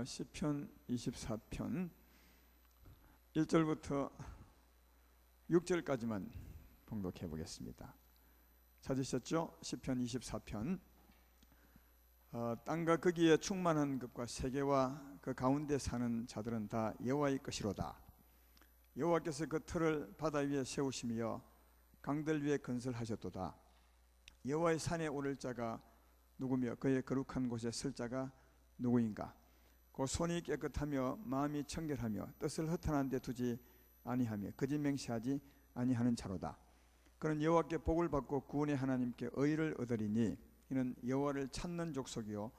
시편 24편 1절부터 6절까지만 봉독해 보겠습니다. 찾으셨죠? 시편 24편. 땅과 거기에 충만한 것과 세계와 그 가운데 사는 자들은 다 여호와의 것이로다. 여호와께서 그 틀을 바다 위에 세우시며 강들 위에 건설하셨도다. 여호와의 산에 오를 자가 누구며 그의 거룩한 곳에 설 자가 누구인가? 그 손이 깨끗하며 마음이 청결하며 뜻을 허탄한 데 두지 아니하며 거짓 맹세하지 아니하는 자로다. 그는 여호와께 복을 받고 구원의 하나님께 의를 얻으리니 이는 여호와를 찾는 족속이요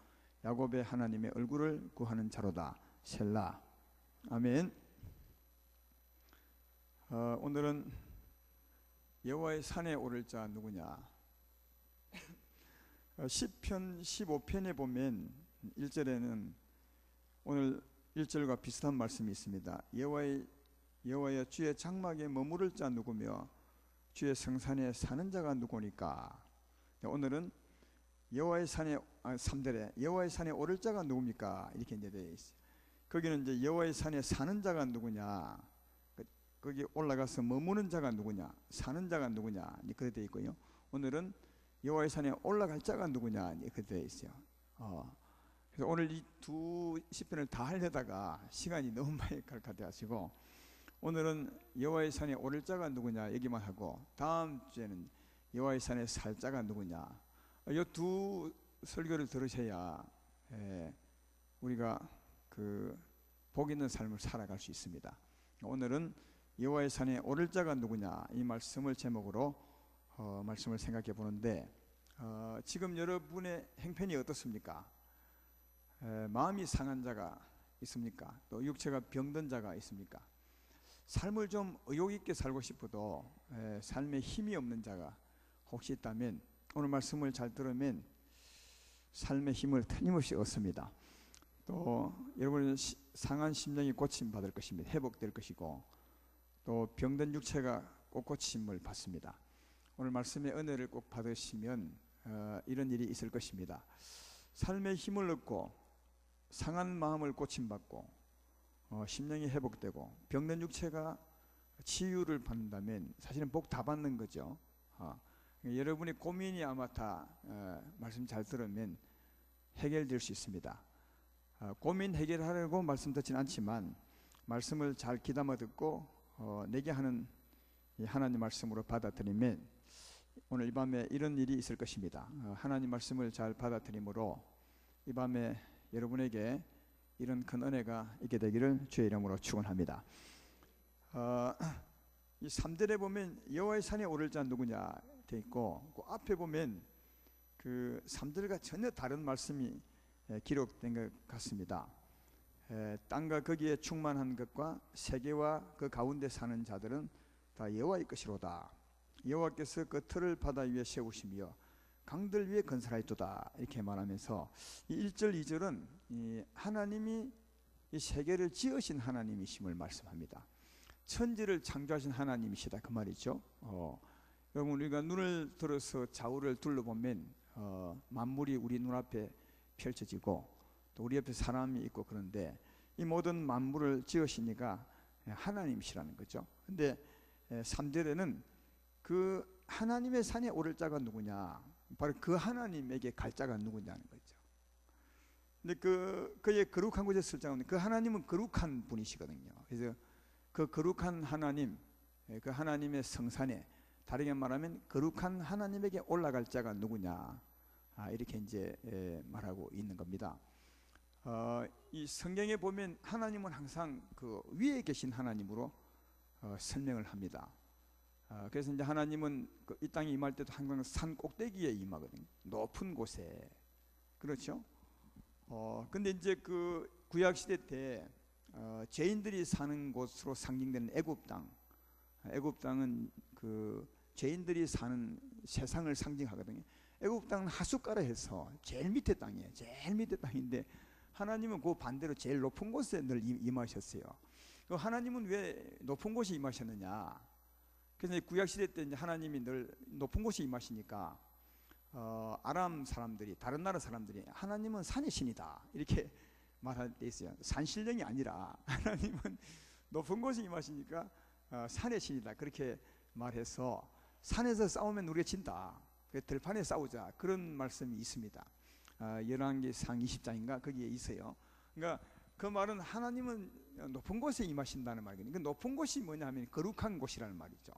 야곱의 하나님의 얼굴을 구하는 자로다. 셀라. 아멘. 오늘은 여호와의 산에 오를 자 누구냐? 시편 15편에 보면 1절에는 오늘 1절과 비슷한 말씀이 있습니다. 여호와의 주의 장막에 머무를 자 누구며 주의 성산에 사는 자가 누구니까? 오늘은 여호와의 산에 3절에 여호와의 산에 오를 자가 누굽니까? 이렇게 이제 되어 있어요. 거기는 이제 여호와의 산에 사는 자가 누구냐? 거기 올라가서 머무는 자가 누구냐? 사는 자가 누구냐? 그렇게 되어 있고요. 오늘은 여호와의 산에 올라갈 자가 누구냐? 그렇게 되어 있어요. 그래서 오늘 이 두 시편을 다 하려다가 시간이 너무 많이 갈 것 같아가지고 오늘은 여호와의 산에 오를 자가 누구냐 얘기만 하고 다음 주에는 여호와의 산에 살 자가 누구냐 이 두 설교를 들으셔야 우리가 그 복 있는 삶을 살아갈 수 있습니다. 오늘은 여호와의 산에 오를 자가 누구냐 이 말씀을 제목으로 말씀을 생각해 보는데 지금 여러분의 형편이 어떻습니까? 마음이 상한 자가 있습니까? 또 육체가 병든 자가 있습니까? 삶을 좀 의욕 있게 살고 싶어도 삶에 힘이 없는 자가 혹시 있다면 오늘 말씀을 잘 들으면 삶의 힘을 틀림없이 얻습니다. 또 여러분의 상한 심령이 고침받을 것입니다. 회복될 것이고 또 병든 육체가 꼭 고침을 받습니다. 오늘 말씀의 은혜를 꼭 받으시면 이런 일이 있을 것입니다. 삶의 힘을 얻고 상한 마음을 고침받고 심령이 회복되고 병든 육체가 치유를 받는다면 사실은 복 다 받는 거죠. 여러분의 고민이 아마 다 말씀 잘 들으면 해결될 수 있습니다. 고민 해결하려고 말씀 듣지는 않지만 말씀을 잘 귀담아 듣고 내게 하는 하나님 말씀으로 받아들이면 오늘 이 밤에 이런 일이 있을 것입니다. 하나님 말씀을 잘 받아들임으로 이 밤에 여러분에게 이런 큰 은혜가 있게 되기를 주의 이름으로 축원합니다. 이 3절에 보면 여호와의 산에 오를 자 누구냐 되어 있고 그 앞에 보면 그 3절과 전혀 다른 말씀이 기록된 것 같습니다. 땅과 거기에 충만한 것과 세계와 그 가운데 사는 자들은 다 여호와의 것이로다. 여호와께서 그 틀을 바다 위에 세우시며 강들 위에 건설하였도다. 이렇게 말하면서 이 1절 2절은 이 하나님이 이 세계를 지으신 하나님이심을 말씀합니다. 천지를 창조하신 하나님이시다 그 말이죠. 여러분 우리가 눈을 들어서 좌우를 둘러보면 만물이 우리 눈앞에 펼쳐지고 또 우리 옆에 사람이 있고 그런데 이 모든 만물을 지으시니까 하나님이시라는 거죠. 근데 3절에는 그 하나님의 산에 오를 자가 누구냐 바로 그 하나님에게 갈 자가 누구냐는 거죠. 근데 그의 거룩한 곳에 설 자가 그 하나님은 거룩한 분이시거든요. 그래서 그 거룩한 하나님 그 하나님의 성산에 다르게 말하면 거룩한 하나님에게 올라갈 자가 누구냐 이렇게 이제 말하고 있는 겁니다. 이 성경에 보면 하나님은 항상 그 위에 계신 하나님으로 설명을 합니다. 그래서 이제 하나님은 이 땅에 임할 때도 항상 산 꼭대기에 임하거든요. 높은 곳에. 그렇죠? 근데 이제 그 구약 시대 때 죄인들이 사는 곳으로 상징되는 애굽 땅. 애굽 땅은 그 죄인들이 사는 세상을 상징하거든요. 애굽 땅은 하숫가라 해서 제일 밑에 땅이에요. 제일 밑에 땅인데 하나님은 그 반대로 제일 높은 곳에 늘 임하셨어요. 하나님은 왜 높은 곳에 임하셨느냐? 그래서 구약시대 때 이제 하나님이 늘 높은 곳에 임하시니까 아람 사람들이 다른 나라 사람들이 하나님은 산의 신이다 이렇게 말할 때 있어요. 산신령이 아니라 하나님은 높은 곳에 임하시니까 산의 신이다, 그렇게 말해서 산에서 싸우면 우리가 진다, 들판에 싸우자, 그런 말씀이 있습니다. 열왕기상 20장인가 거기에 있어요. 그러니까 그 말은 하나님은 높은 곳에 임하신다는 말이거든요. 그 높은 곳이 뭐냐 하면 거룩한 곳이라는 말이죠.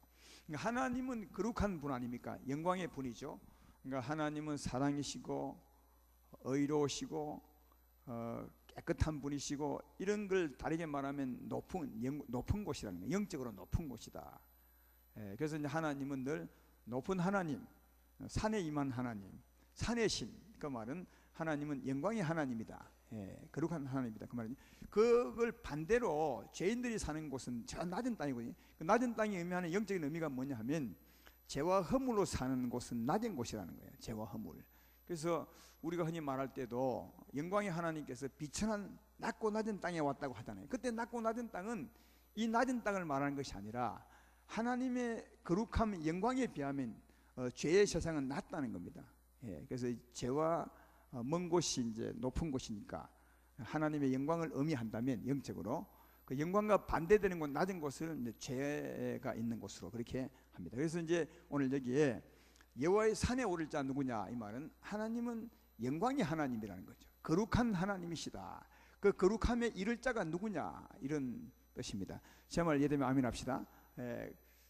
그러니까 하나님은 거룩한 분 아닙니까? 영광의 분이죠. 그러니까 하나님은 사랑이시고 의로우시고 깨끗한 분이시고, 이런 걸 다르게 말하면 높은 곳이라는 거예요. 영적으로 높은 곳이다. 그래서 이제 하나님은 늘 높은 하나님, 산에 임한 하나님, 산의 신, 그 말은 하나님은 영광의 하나님이다, 거룩한 하나님이다, 그 말이죠. 그걸 반대로 죄인들이 사는 곳은 저 낮은 땅이거든요. 그 낮은 땅이 의미하는 영적인 의미가 뭐냐 하면 죄와 허물로 사는 곳은 낮은 곳이라는 거예요. 죄와 허물. 그래서 우리가 흔히 말할 때도 영광의 하나님께서 비천한 낮고 낮은 땅에 왔다고 하잖아요. 그때 낮고 낮은 땅은 이 낮은 땅을 말하는 것이 아니라 하나님의 거룩함, 영광에 비하면 죄의 세상은 낮다는 겁니다. 그래서 죄와 먼 곳이 이제 높은 곳이니까 하나님의 영광을 의미한다면 영적으로 그 영광과 반대되는 곳, 낮은 곳을 이제 죄가 있는 곳으로 그렇게 합니다. 그래서 이제 오늘 여기에 여호와의 산에 오를 자 누구냐, 이 말은 하나님은 영광의 하나님이라는 거죠. 거룩한 하나님이시다. 그 거룩함에 이를 자가 누구냐, 이런 뜻입니다. 제 말 이해되면 아멘 합시다.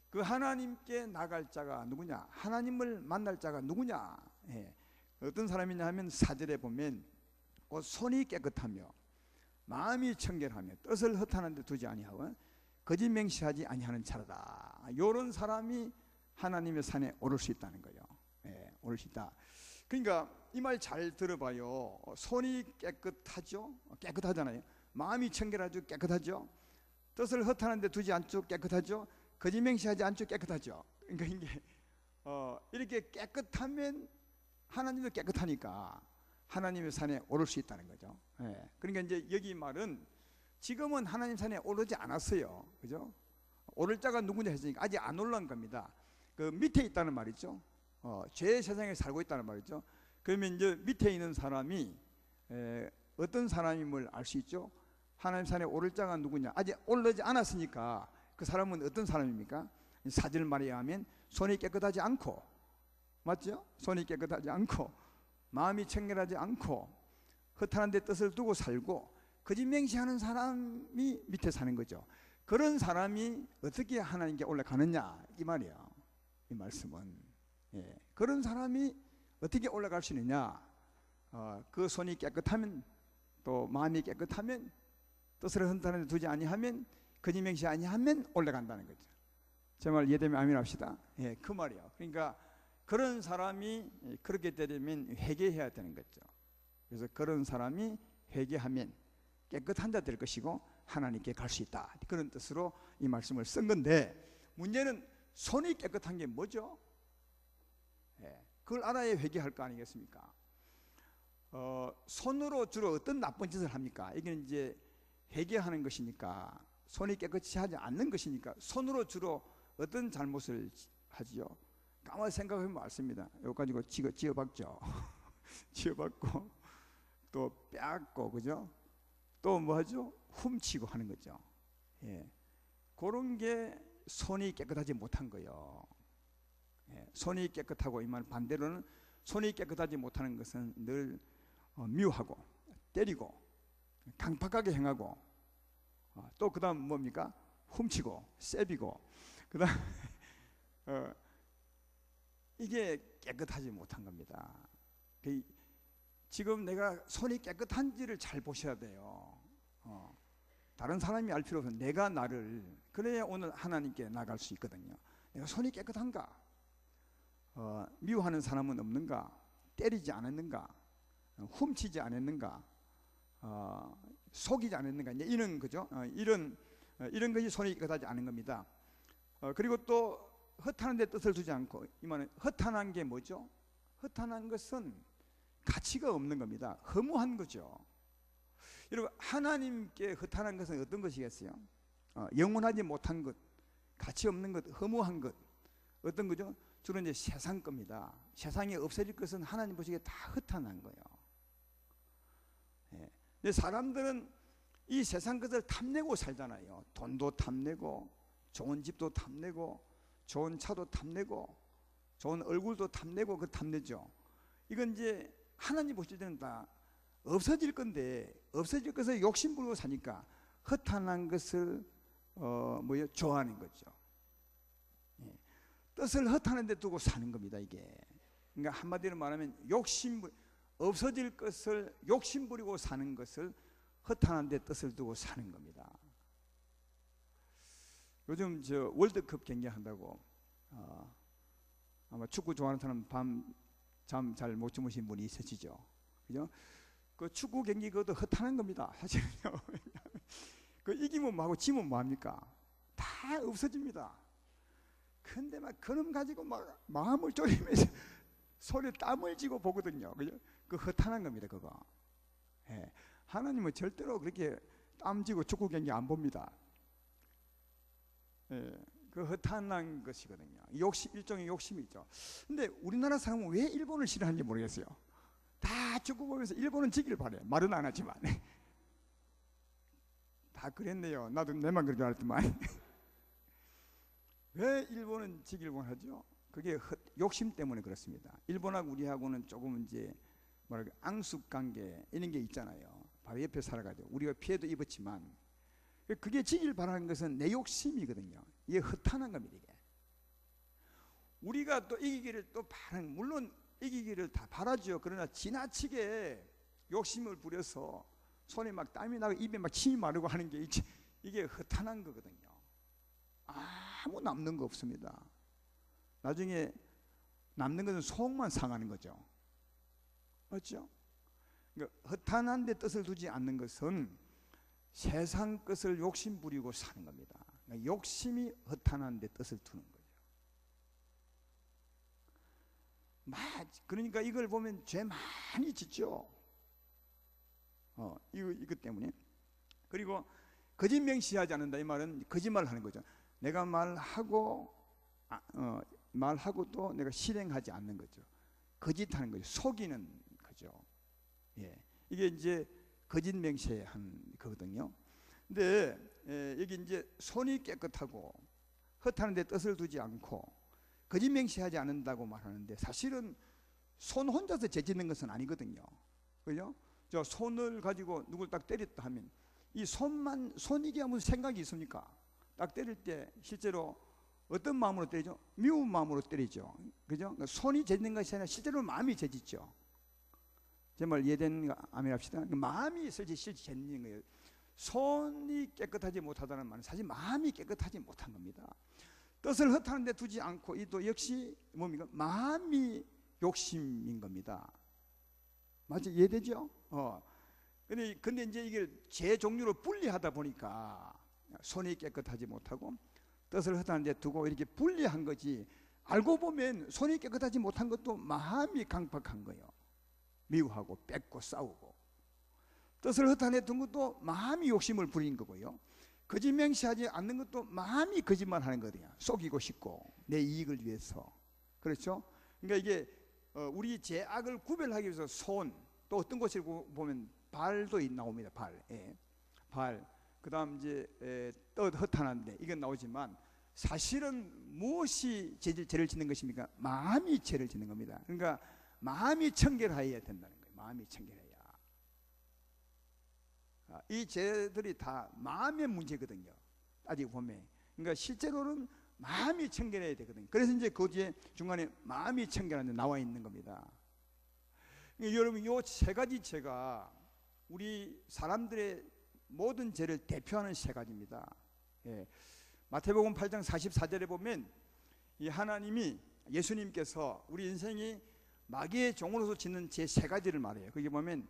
그 하나님께 나갈 자가 누구냐, 하나님을 만날 자가 누구냐. 어떤 사람이냐 하면 4절에 보면 손이 깨끗하며 마음이 청결하며 뜻을 허탄한 데 두지 아니하고 거짓 맹세하지 아니하는 자라다. 이런 사람이 하나님의 산에 오를 수 있다는 거예요. 오를 수 있다. 그러니까 이 말 잘 들어봐요. 손이 깨끗하죠. 깨끗하잖아요. 마음이 청결하죠. 깨끗하죠. 뜻을 허탄한 데 두지 않죠. 깨끗하죠. 거짓 맹세하지 않죠. 깨끗하죠. 그러니까 이게 이렇게 깨끗하면 하나님도 깨끗하니까 하나님의 산에 오를 수 있다는 거죠. 그러니까 이제 여기 말은 지금은 하나님 산에 오르지 않았어요. 그죠? 오를 자가 누구냐 했으니까 아직 안 올라온 겁니다. 그 밑에 있다는 말이죠. 죄의 세상에 살고 있다는 말이죠. 그러면 이제 밑에 있는 사람이 어떤 사람임을 알 수 있죠. 하나님 산에 오를 자가 누구냐, 아직 올르지 않았으니까 그 사람은 어떤 사람입니까? 4절 말에 의하면 손이 깨끗하지 않고, 맞죠? 손이 깨끗하지 않고 마음이 청결하지 않고 허탄한 데 뜻을 두고 살고 거짓 맹세하는 사람이 밑에 사는 거죠. 그런 사람이 어떻게 하나님께 올라가느냐, 이 말이에요. 이 말씀은 그런 사람이 어떻게 올라갈 수 있느냐, 그 손이 깨끗하면, 또 마음이 깨끗하면, 뜻을 헌탄한 데 두지 아니하면, 거짓 맹세 아니하면 올라간다는 거죠. 제 말 이해되면 아멘 합시다. 그 말이에요. 그러니까 그런 사람이 그렇게 되려면 회개해야 되는 거죠. 그래서 그런 사람이 회개하면 깨끗한 자 될 것이고 하나님께 갈 수 있다, 그런 뜻으로 이 말씀을 쓴 건데, 문제는 손이 깨끗한 게 뭐죠? 그걸 알아야 회개할 거 아니겠습니까? 손으로 주로 어떤 나쁜 짓을 합니까? 이게 이제 회개하는 것이니까, 손이 깨끗이 하지 않는 것이니까 손으로 주로 어떤 잘못을 하지요? 가만히 생각해보면 알습니다. 이거 가지고 지어박죠. 지어박고 또 빼앗고, 그죠? 또 뭐 하죠? 훔치고 하는 거죠. 그런 게 손이 깨끗하지 못한 거예요. 손이 깨끗하고, 이 말 반대로는 손이 깨끗하지 못하는 것은 늘 미워하고 때리고 강팍하게 행하고, 또 그 다음 뭡니까? 훔치고 세비고, 그 다음 이게 깨끗하지 못한 겁니다. 지금 내가 손이 깨끗한지를 잘 보셔야 돼요. 다른 사람이 알 필요 없어. 내가 나를, 그래야 오늘 하나님께 나갈 수 있거든요. 내가 손이 깨끗한가? 미워하는 사람은 없는가? 때리지 않았는가? 훔치지 않았는가? 속이지 않았는가? 이제 이런 거죠. 이런 것이 손이 깨끗하지 않은 겁니다. 그리고 또 허탄한 데 뜻을 두지 않고, 이 말은 허탄한 게 뭐죠? 허탄한 것은 가치가 없는 겁니다. 허무한 거죠. 여러분, 하나님께 허탄한 것은 어떤 것이겠어요? 영원하지 못한 것, 가치 없는 것, 허무한 것, 어떤 거죠? 주로 이제 세상 겁니다. 세상에 없어질 것은 하나님 보시기에 다 허탄한 거예요. 근데 사람들은 이 세상 것을 탐내고 살잖아요. 돈도 탐내고, 좋은 집도 탐내고, 좋은 차도 탐내고, 좋은 얼굴도 탐내고, 그 탐내죠. 이건 이제 하나님 보실 때는 다 없어질 건데, 없어질 것을 욕심 부리고 사니까 허탄한 것을 좋아하는 거죠. 예. 뜻을 허탄한 데 두고 사는 겁니다, 이게. 그러니까 한마디로 말하면 없어질 것을 욕심 부리고 사는 것을 허탄한 데 뜻을 두고 사는 겁니다. 요즘 저 월드컵 경기한다고 아마 축구 좋아하는 사람 밤 잠 잘 못 주무신 분이 있으시죠. 그죠? 그 축구 경기 그것도 허탄한 겁니다. 사실은요. 그 이기면 뭐하고 지면 뭐합니까? 다 없어집니다. 근데 막 그놈 가지고 막 마음을 졸이면서 손에 땀을 쥐고 보거든요. 그죠? 그 허탄한 겁니다, 그거. 예. 하나님은 절대로 그렇게 땀 쥐고 축구 경기 안 봅니다. 예. 그 허탄한 것이거든요. 일종의 욕심이죠. 근데 우리나라 사람은 왜 일본을 싫어하는지 모르겠어요. 다 축구 보면서 일본은 지기를 바래요. 말은 안 하지만. 다 그랬네요. 나도 내만 그런 줄 알았더만. 왜 일본은 지기를 원하죠? 그게 욕심 때문에 그렇습니다. 일본하고 우리하고는 조금 이제 앙숙 관계 이런 게 있잖아요. 바로 옆에 살아가지고 우리가 피해도 입었지만 그게 지길 바라는 것은 내 욕심이거든요. 이게 허탄한 겁니다. 이게. 우리가 또 이기기를 또 물론 이기기를 다 바라죠. 그러나 지나치게 욕심을 부려서 손에 막 땀이 나고 입에 막 침이 마르고 하는 게 이게 허탄한 거거든요. 아무 남는 거 없습니다. 나중에 남는 것은 속만 상하는 거죠. 맞죠? 그러니까 허탄한 데 뜻을 두지 않는 것은 세상 것을 욕심 부리고 사는 겁니다. 그러니까 욕심이 허탄한 데 뜻을 두는 거죠. 그러니까 이걸 보면 죄 많이 짓죠. 이것 때문에. 그리고 거짓 맹시하지 않는다 이 말은 거짓말을 하는 거죠. 내가 말하고 또 내가 실행하지 않는 거죠. 거짓하는 거죠. 속이는 거죠. 예. 이게 이제 거짓 맹세한 거거든요. 근데 여기 이제 손이 깨끗하고 허탄한 데 뜻을 두지 않고 거짓 맹세하지 않는다고 말하는데 사실은 손 혼자서 죄 짓는 것은 아니거든요. 그죠? 저 손을 가지고 누굴 딱 때렸다 하면 이 손이게 무슨 생각이 있습니까? 딱 때릴 때 실제로 어떤 마음으로 때리죠? 미운 마음으로 때리죠. 그죠? 그러니까 손이 죄 짓는 것이 아니라 실제로 마음이 죄 짓죠. 제 말 이해되는 거 아멘 합시다. 마음이 실제 죄 짓는 거예요. 손이 깨끗하지 못하다는 말은 사실 마음이 깨끗하지 못한 겁니다. 뜻을 허탄한 데 두지 않고 이도 역시 뭡니까? 마음이 욕심인 겁니다. 맞죠? 이해되죠? 근데 이제 이게 죄 종류로 분리하다 보니까 손이 깨끗하지 못하고 뜻을 허탄한 데 두고 이렇게 분리한 거지. 알고 보면 손이 깨끗하지 못한 것도 마음이 강팍한 거예요. 미워하고 뺏고 싸우고 뜻을 허탄한 데 둔 것도 마음이 욕심을 부린 거고요. 거짓 맹세하지 않는 것도 마음이 거짓말하는 거거든요. 속이고 싶고 내 이익을 위해서. 그렇죠? 그러니까 이게 우리 죄악을 구별하기 위해서 손, 또 어떤 곳에 보면 발도 나옵니다. 발, 발. 그다음 이제 뜻 허탄한데 이건 나오지만 사실은 무엇이 죄를 짓는 것입니까? 마음이 죄를 짓는 겁니다. 그러니까 마음이 청결하여야 된다는 거예요. 마음이 청결해야. 이 죄들이 다 마음의 문제거든요. 따지고 보면. 그러니까 실제로는 마음이 청결해야 되거든요. 그래서 이제 그 뒤에 중간에 마음이 청결한 데 나와 있는 겁니다. 그러니까 여러분 이 세 가지 죄가 우리 사람들의 모든 죄를 대표하는 세 가지입니다. 예. 마태복음 8장 44절에 보면 이 하나님이 예수님께서 우리 인생이 마귀의 종으로서 짓는 죄 세 가지를 말해요. 거기 보면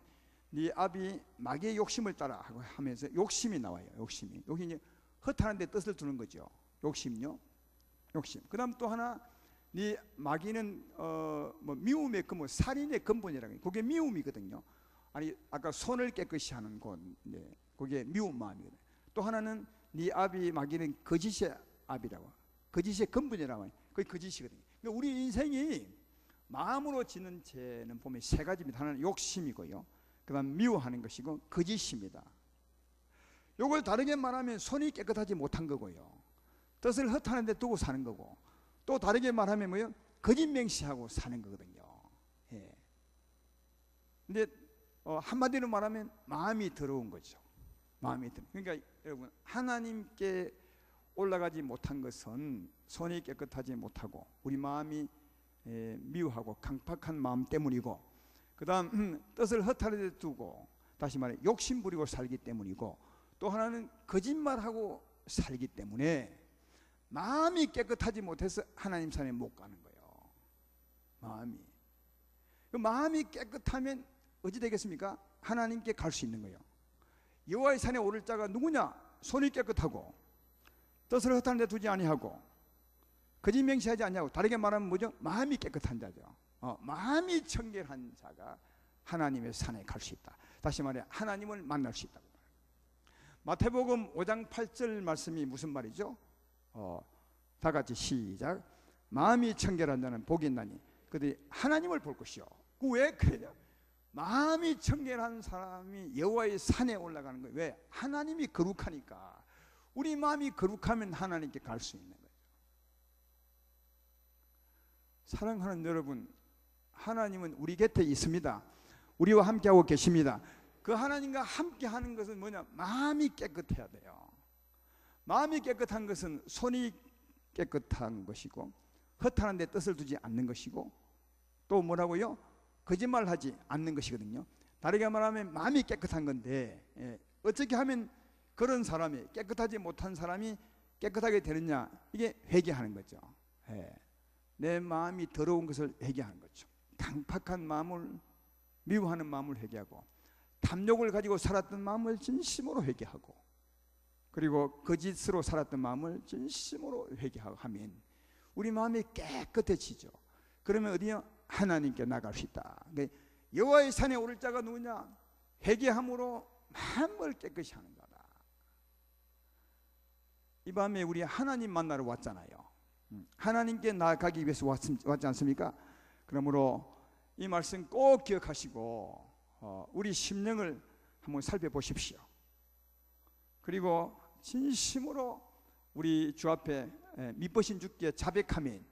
네 아비 마귀의 욕심을 따라 하면서 욕심이 나와요. 욕심이. 여기 이제 허탄한 데 뜻을 두는 거죠. 욕심요. 욕심. 그다음 또 하나 네 마귀는 미움의 근본, 살인의 근본이라고 해요. 그게 미움이거든요. 아니 아까 손을 깨끗이 하는 것, 그게 미움 마음이거든요. 또 하나는 네 아비 마귀는 거짓의 아비라고, 거짓의 근본이라고 해요. 그게 거짓이거든요. 그러니까 우리 인생이 마음으로 짓는 죄는 보면 세 가지입니다. 하나는 욕심이고요. 그다음 미워하는 것이고 거짓입니다. 요걸 다르게 말하면 손이 깨끗하지 못한 거고요. 뜻을 허탄한 데 두고 사는 거고, 또 다르게 말하면 뭐요? 거짓 맹세하고 사는 거거든요. 예. 근데 한마디로 말하면 마음이 더러운 거죠. 마음이 더러운. 그러니까 여러분, 하나님께 올라가지 못한 것은 손이 깨끗하지 못하고 우리 마음이 미워하고 강팍한 마음 때문이고, 그 다음 뜻을 허탈하게 데 두고 다시 말해 욕심 부리고 살기 때문이고, 또 하나는 거짓말하고 살기 때문에 마음이 깨끗하지 못해서 하나님 산에 못 가는 거예요. 마음이 깨끗하면 어찌 되겠습니까? 하나님께 갈 수 있는 거예요. 여호와의 산에 오를 자가 누구냐? 손이 깨끗하고 뜻을 허탄 데 두지 아니하고 거짓 맹세하지 아니하고, 다르게 말하면 뭐죠? 마음이 깨끗한 자죠. 마음이 청결한 자가 하나님의 산에 갈 수 있다. 다시 말해 하나님을 만날 수 있다. 마태복음 5장 8절 말씀이 무슨 말이죠? 다 같이 시작. 마음이 청결한 자는 복이 있나니 그들이 하나님을 볼 것이요. 왜 그래요? 마음이 청결한 사람이 여호와의 산에 올라가는 거예요. 왜? 하나님이 거룩하니까. 우리 마음이 거룩하면 하나님께 갈 수 있는 거예요. 사랑하는 여러분, 하나님은 우리 곁에 있습니다. 우리와 함께하고 계십니다. 그 하나님과 함께하는 것은 뭐냐? 마음이 깨끗해야 돼요. 마음이 깨끗한 것은 손이 깨끗한 것이고, 허탄한 데 뜻을 두지 않는 것이고, 또 뭐라고요? 거짓말하지 않는 것이거든요. 다르게 말하면 마음이 깨끗한 건데, 어떻게 하면 그런 사람이, 깨끗하지 못한 사람이 깨끗하게 되느냐? 이게 회개하는 거죠. 내 마음이 더러운 것을 회개하는 거죠. 강팍한 마음을, 미워하는 마음을 회개하고, 탐욕을 가지고 살았던 마음을 진심으로 회개하고, 그리고 거짓으로 살았던 마음을 진심으로 회개하고 하면 우리 마음이 깨끗해지죠. 그러면 어디요? 하나님께 나갈 수 있다. 여호와의 산에 오를 자가 누구냐? 회개함으로 마음을 깨끗이 하는 자다. 이 밤에 우리 하나님 만나러 왔잖아요. 하나님께 나아가기 위해서 왔지 않습니까? 그러므로 이 말씀 꼭 기억하시고 우리 심령을 한번 살펴보십시오. 그리고 진심으로 우리 주 앞에 미쁘신 주께 자백하면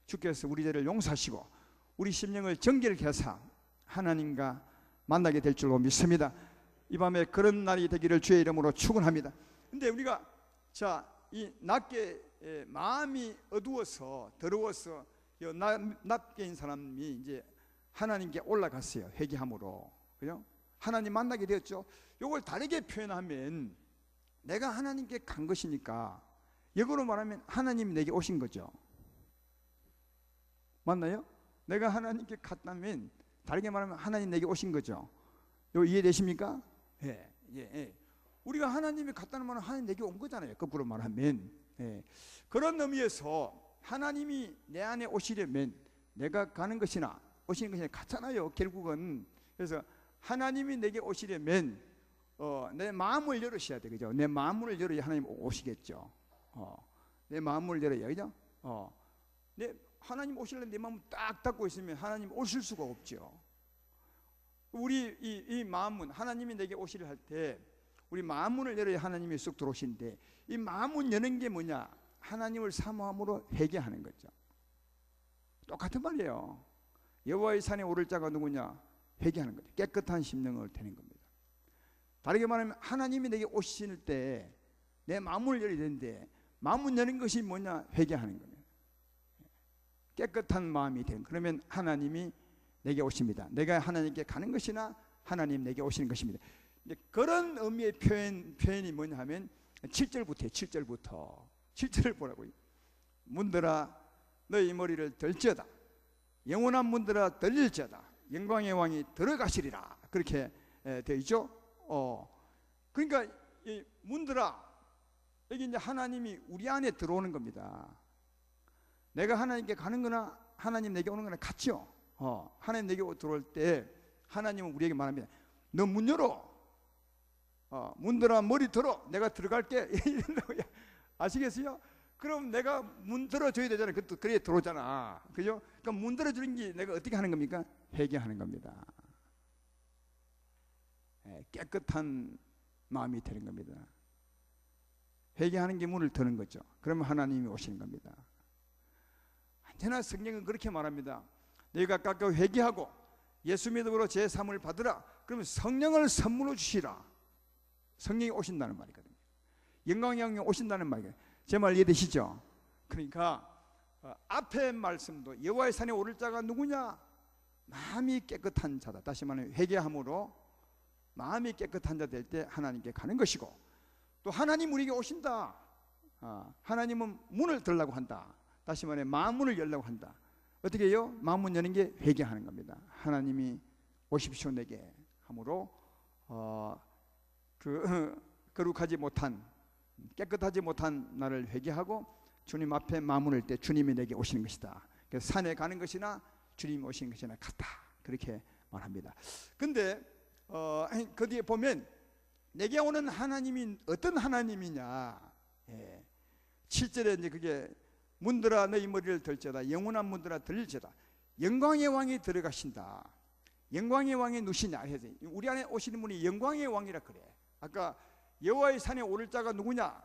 주께서 우리 죄를 용서하시고 우리 심령을 정결케 하사 하나님과 만나게 될 줄로 믿습니다. 이 밤에 그런 날이 되기를 주의 이름으로 축원합니다. 근데 우리가 이 낮게 마음이 어두워서 더러워서 낮게인 사람이 이제 하나님께 올라갔어요. 회개함으로. 그죠? 하나님 만나게 되었죠. 이걸 다르게 표현하면 내가 하나님께 간 것이니까, 역으로 말하면 하나님이 내게 오신 거죠. 맞나요? 내가 하나님께 갔다면 다르게 말하면 하나님 내게 오신 거죠. 이거 이해되십니까? 예. 우리가 하나님이 갔다는 말은 하나님 내게 온 거잖아요. 거꾸로 말하면. 그런 의미에서 하나님이 내 안에 오시려면 내가 가는 것이나 오시는 것이나 같잖아요. 결국은. 그래서 하나님이 내게 오시려면 내 마음을 열으셔야 돼. 그죠? 내 마음을 열어야 하나님 오시겠죠. 내 마음을 열어야. 그죠? 하나님 오시려면 내 마음을 딱 닫고 있으면 하나님 오실 수가 없죠. 우리 이 마음문, 하나님이 내게 오시려 할 때 우리 마음문을 열어야 하나님이 쑥 들어오시는데, 이 마음문 여는 게 뭐냐? 하나님을 사모함으로 회개하는 거죠. 똑같은 말이에요. 여호와의 산에 오를 자가 누구냐? 회개하는 거죠. 깨끗한 심령을 되는 겁니다. 다르게 말하면 하나님이 내게 오실 때 내 마음을 열어야 되는데, 마음을 여는 것이 뭐냐? 회개하는 거예요. 깨끗한 마음이 되는. 그러면 하나님이 내게 오십니다. 내가 하나님께 가는 것이나 하나님 내게 오시는 것입니다. 그런 의미의 표현이 뭐냐 하면 7절부터 7절을 보라고요. 문들아 너희 머리를 들지어다. 영원한 문들아 들릴지어다. 영광의 왕이 들어가시리라. 그렇게 되어 있죠. 그러니까 이 문들아, 여기 이제 하나님이 우리 안에 들어오는 겁니다. 내가 하나님께 가는 거나 하나님 내게 오는 거나 같죠. 하나님 내게 들어올 때 하나님은 우리에게 말합니다. 너 문 열어. 문들아 머리 들어. 내가 들어갈게. 아시겠어요? 그럼 내가 문 들어줘야 되잖아요. 그래 들어오잖아. 그죠? 그러니까 문 들어주는 게 내가 어떻게 하는 겁니까? 회개하는 겁니다. 깨끗한 마음이 되는 겁니다. 회개하는 게 문을 트는 거죠. 그러면 하나님이 오시는 겁니다. 언제나 성경은 그렇게 말합니다. 너희가 각각 회개하고 예수 믿음으로 제3을 받으라. 그러면 성령을 선물로 주시라. 성령이 오신다는 말이거든요. 영광의 영이 오신다는 말이에요. 제 말 이해되시죠? 그러니까 앞에 말씀도 여호와의 산에 오를 자가 누구냐? 마음이 깨끗한 자다. 다시 말하면 회개함으로 마음이 깨끗한 자 될 때 하나님께 가는 것이고, 또 하나님 우리에게 오신다. 하나님은 문을 들라고 한다. 다시 말해 마음 문을 열라고 한다. 어떻게 해요? 마음 문 여는 게 회개하는 겁니다. 하나님이 오십시오 내게 함으로 거룩하지 못한, 깨끗하지 못한 나를 회개하고 주님 앞에 마음 문을 때 주님이 내게 오시는 것이다. 그래서 산에 가는 것이나 주님이 오시는 것이나 같다. 그렇게 말합니다. 근데 그 뒤에 보면 내게 오는 하나님이 어떤 하나님이냐. 7절에 이제 그게 문들아 너희 머리를 들지어다. 영원한 문들아 들릴지어다. 영광의 왕이 들어가신다. 영광의 왕이 누시냐 해서 우리 안에 오시는 분이 영광의 왕이라 그래. 아까 여호와의 산에 오를 자가 누구냐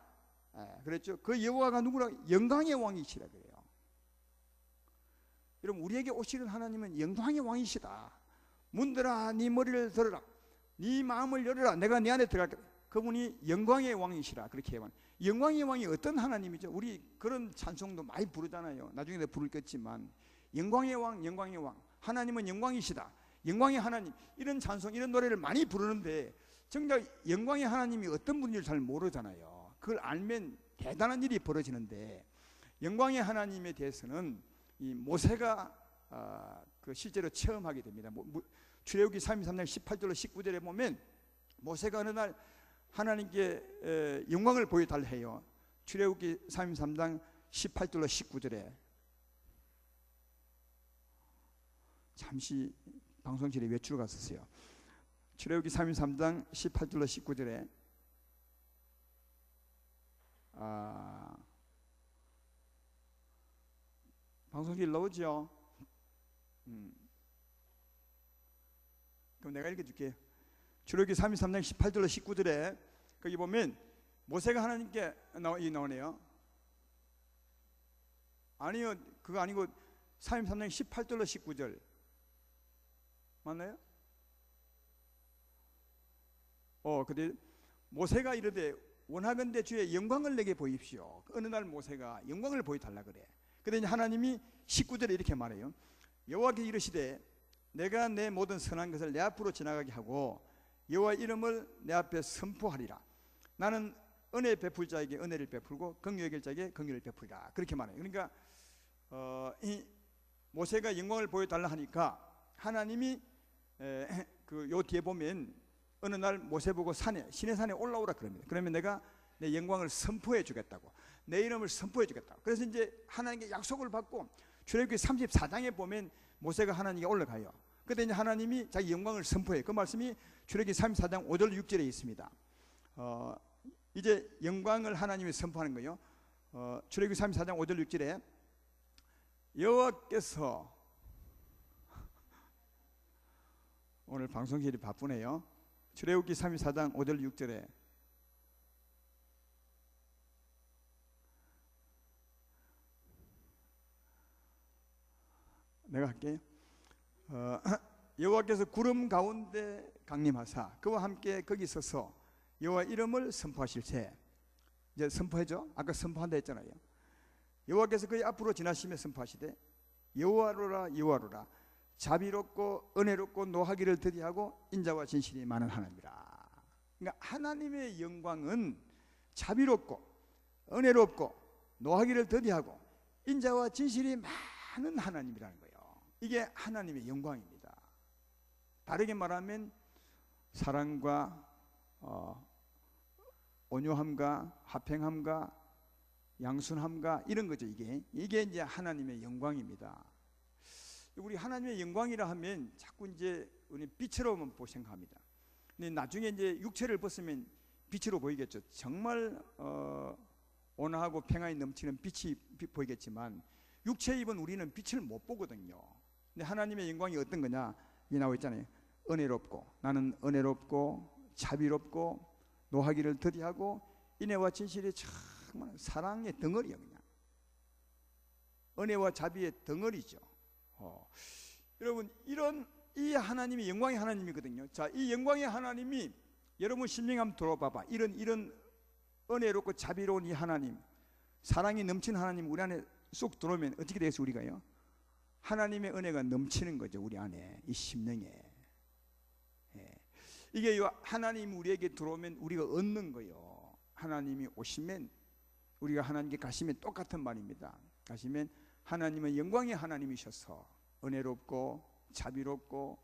그랬죠. 그 여호와가 누구라? 영광의 왕이시라 그래요. 여러분 우리에게 오시는 하나님은 영광의 왕이시다. 문들아 네 머리를 들어라. 네 마음을 열어라. 내가 네 안에 들어갈게. 그분이 영광의 왕이시라 그렇게 해요. 영광의 왕이 어떤 하나님이죠? 우리 그런 찬송도 많이 부르잖아요. 나중에 내가 부르겠지만 영광의 왕, 영광의 왕. 하나님은 영광이시다. 영광의 하나님. 이런 찬송, 이런 노래를 많이 부르는데 정작 영광의 하나님이 어떤 분인지 잘 모르잖아요. 그걸 알면 대단한 일이 벌어지는데, 영광의 하나님에 대해서는 이 모세가 그 실제로 체험하게 됩니다. 출애굽기 33장 18절로 19절에 보면 모세가 어느 날 하나님께 영광을 보여달라 해요. 출애굽기 33장 18절로 19절에 잠시 방송실에 외출 갔었어요. 출애굽기 33장 18절로 19절에 방송실 나오죠? 그럼 내가 읽어줄게. 출애굽기 33장 18절로 19절에 거기 보면 모세가 하나님께 나오네요. 아니요, 그거 아니고 33장 18절로 19절 맞나요? 근데 모세가 이르되 원하건대 주의 영광을 내게 보입시오. 어느 날 모세가 영광을 보여달라 그래. 그런데 하나님이 19절에 이렇게 말해요. 여호와께 이르시되 내가 내 모든 선한 것을 내 앞으로 지나가게 하고 여호와 이름을 내 앞에 선포하리라. 나는 은혜 베풀 자에게 은혜를 베풀고 긍휼 여길 자에게 긍휼을 베풀리라. 그렇게 말해요. 그러니까 이 모세가 영광을 보여달라 하니까 하나님이 요 뒤에 보면 어느 날 모세 보고 시내산에 올라오라 그럽니다. 그러면 내가 내 영광을 선포해 주겠다고, 내 이름을 선포해 주겠다고. 그래서 이제 하나님께 약속을 받고 출애굽기 34장에 보면 모세가 하나님께 올라가요. 그때 이제 하나님이 자기 영광을 선포해. 그 말씀이 출애굽기 34장 5절 6절에 있습니다. 이제 영광을 하나님이 선포하는 거예요. 출애굽기 34장 5절 6절에 여호와께서 오늘 방송실이 바쁘네요. 출애굽기 34장 5절 6절에 내가 할게요. 여호와께서 구름 가운데 강림하사 그와 함께 거기 서서 여호와 이름을 선포하실세. 이제 선포해줘. 아까 선포한다 했잖아요. 여호와께서 그의 앞으로 지나시며 선포하시되 여호와로라 여호와로라 자비롭고 은혜롭고 노하기를 더디하고 인자와 진실이 많은 하나님이라. 그러니까 하나님의 영광은 자비롭고 은혜롭고 노하기를 더디하고 인자와 진실이 많은 하나님이라는 거예요. 이게 하나님의 영광입니다. 다르게 말하면 사랑과 온유함과 화평함과 양순함과 이런 거죠. 이게 이제 하나님의 영광입니다. 우리 하나님의 영광이라 하면 자꾸 이제 우리 빛으로만 생각합니다. 근데 나중에 이제 육체를 벗으면 빛으로 보이겠죠. 정말 온화하고 평안이 넘치는 빛이 보이겠지만 육체 입은 우리는 빛을 못 보거든요. 근데 하나님의 영광이 어떤 거냐? 이 나와 있잖아요. 은혜롭고, 나는 은혜롭고 자비롭고 노하기를 더디하고 인애와 진실이 정말 사랑의 덩어리야. 그냥 은혜와 자비의 덩어리죠. 여러분, 이 하나님이 영광의 하나님이거든요. 자, 이 영광의 하나님이 여러분 심령에 한번 들어봐봐. 이런 은혜롭고 자비로운 이 하나님, 사랑이 넘치는 하나님 우리 안에 쏙 들어오면 어떻게 되겠어요? 우리가요? 하나님의 은혜가 넘치는 거죠. 우리 안에, 이 심령에. 이게 하나님이 우리에게 들어오면 우리가 얻는 거예요. 하나님이 오시면, 우리가 하나님께 가시면 똑같은 말입니다. 가시면 하나님은 영광의 하나님이셔서 은혜롭고 자비롭고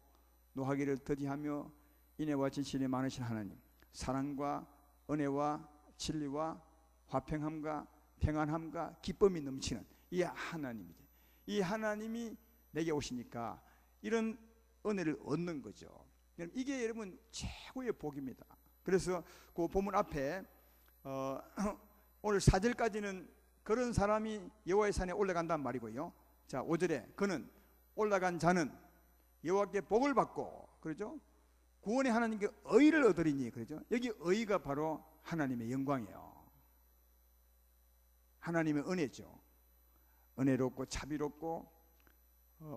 노하기를 더디하며 인애와 진실이 많으신 하나님, 사랑과 은혜와 진리와 화평함과 평안함과 기쁨이 넘치는 이 하나님이죠. 이 하나님이 내게 오시니까 이런 은혜를 얻는 거죠. 이게 여러분 최고의 복입니다. 그래서 그 본문 앞에 오늘 4절까지는 그런 사람이 여호와의 산에 올라간단 말이고요. 자, 5절에 그는 올라간 자는 여호와께 복을 받고, 그러죠? 구원의 하나님께 의를 얻으리니, 그러죠? 여기 의가 바로 하나님의 영광이에요. 하나님의 은혜죠. 은혜롭고 자비롭고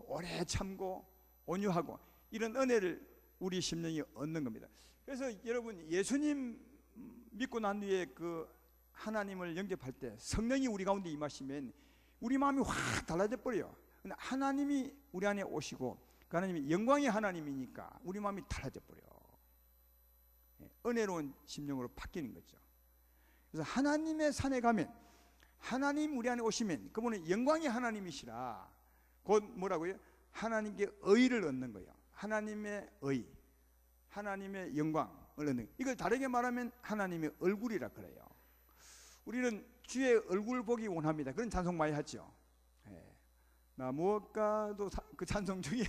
오래 참고 온유하고 이런 은혜를 우리 심령이 얻는 겁니다. 그래서 여러분, 예수님 믿고 난 뒤에 그 하나님을 영접할 때 성령이 우리 가운데 임하시면 우리 마음이 확 달라져 버려요. 근데 하나님이 우리 안에 오시고 그 하나님이 영광의 하나님이니까 우리 마음이 달라져 버려요. 은혜로운 심령으로 바뀌는 거죠. 그래서 하나님의 산에 가면, 하나님 우리 안에 오시면 그분은 영광의 하나님이시라, 곧 뭐라고요? 하나님께 의를 얻는 거예요. 하나님의 의, 하나님의 영광을 얻는, 이걸 다르게 말하면 하나님의 얼굴이라 그래요. 우리는 주의 얼굴 보기 원합니다. 그런 찬송 많이 하죠. 나 무엇과도 그 찬송 중에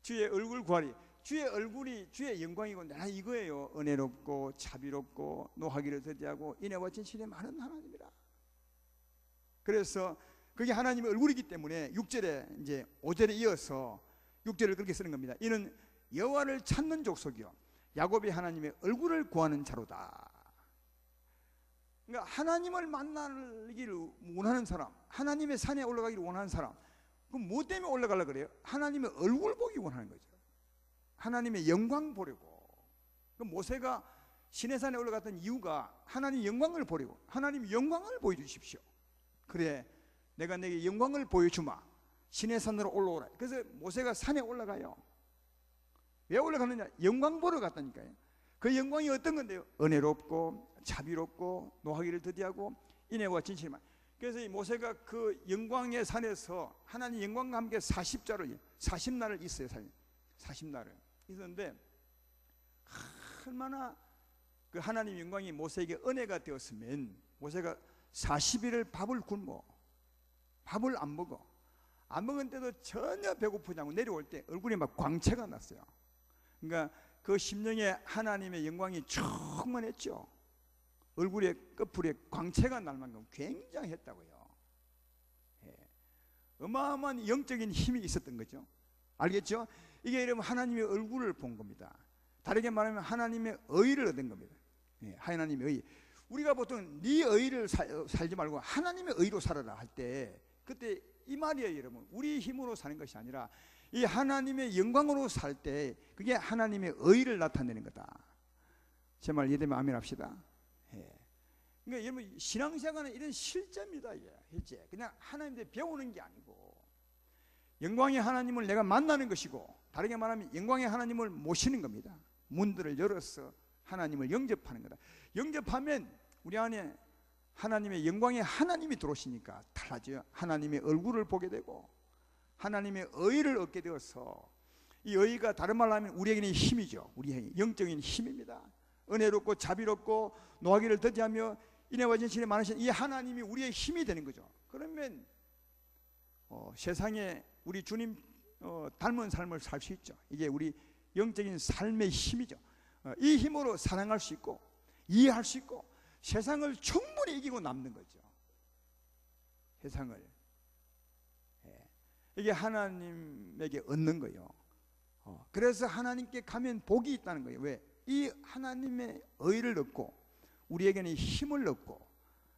주의 얼굴 구하리, 주의 얼굴이 주의 영광이고 나 이거예요. 은혜롭고 자비롭고 노하기를 더디하고 인애와 진실이 많은 하나님이라. 그래서 그게 하나님의 얼굴이기 때문에 6절에 이제 5절에 이어서 6절을 그렇게 쓰는 겁니다. 이는 여호와를 찾는 족속이요 야곱이 하나님의 얼굴을 구하는 자로다. 그러니까 하나님을 만나기를 원하는 사람, 하나님의 산에 올라가기를 원하는 사람, 그럼 뭐 때문에 올라가려고 그래요? 하나님의 얼굴 보기 원하는 거죠. 하나님의 영광 보려고. 그럼 모세가 시내산에 올라갔던 이유가 하나님 영광을 보려고. 하나님 영광을 보여주십시오. 그래, 내가 내게 영광을 보여주마. 시내산으로 올라오라. 그래서 모세가 산에 올라가요. 왜 올라가느냐? 영광 보러 갔다니까요. 그 영광이 어떤 건데요? 은혜롭고 자비롭고 노하기를 더디하고 인애와 진실만. 그래서 이 모세가 그 영광의 산에서 하나님 영광과 함께 40날을 있어요. 40날을 있었는데 얼마나 그 하나님 영광이 모세에게 은혜가 되었으면 모세가 40일을 밥을 굶어, 밥을 안 먹어. 안 먹은데도 전혀 배고프지 않고 내려올 때 얼굴에 막 광채가 났어요. 그러니까 그 심령에 하나님의 영광이 충만했죠. 얼굴에 끝풀에 광채가 날 만큼 굉장했다고요. 어마어마한 영적인 힘이 있었던 거죠. 알겠죠? 이게 여러분 하나님의 얼굴을 본 겁니다. 다르게 말하면 하나님의 의를 얻은 겁니다. 하나님의 의. 우리가 보통 네 의를 살지 말고 하나님의 의로 살아라 할 때 그때 이 말이에요. 여러분, 우리 힘으로 사는 것이 아니라 이 하나님의 영광으로 살 때 그게 하나님의 의를 나타내는 거다. 제 말 이해되면 아멘 합시다. 그러니까 여러분, 신앙생활은 이런 실제입니다. 실제. 그냥 하나님한테 배우는 게 아니고 영광의 하나님을 내가 만나는 것이고, 다르게 말하면 영광의 하나님을 모시는 겁니다. 문들을 열어서 하나님을 영접하는 거다. 영접하면 우리 안에 하나님의 영광의 하나님이 들어오시니까 달라져요. 하나님의 얼굴을 보게 되고 하나님의 의를 얻게 되어서, 이 의가 다른 말로 하면 우리에게는 힘이죠. 우리의 영적인 힘입니다. 은혜롭고 자비롭고 노하기를 더디하며 인애와 진실이 많으신 이 하나님이 우리의 힘이 되는 거죠. 그러면 세상에 우리 주님 닮은 삶을 살 수 있죠. 이게 우리 영적인 삶의 힘이죠. 이 힘으로 사랑할 수 있고 이해할 수 있고 세상을 충분히 이기고 남는 거죠. 세상을. 이게 하나님에게 얻는 거예요. 그래서 하나님께 가면 복이 있다는 거예요. 왜? 이 하나님의 의를 얻고 우리에게는 힘을 얻고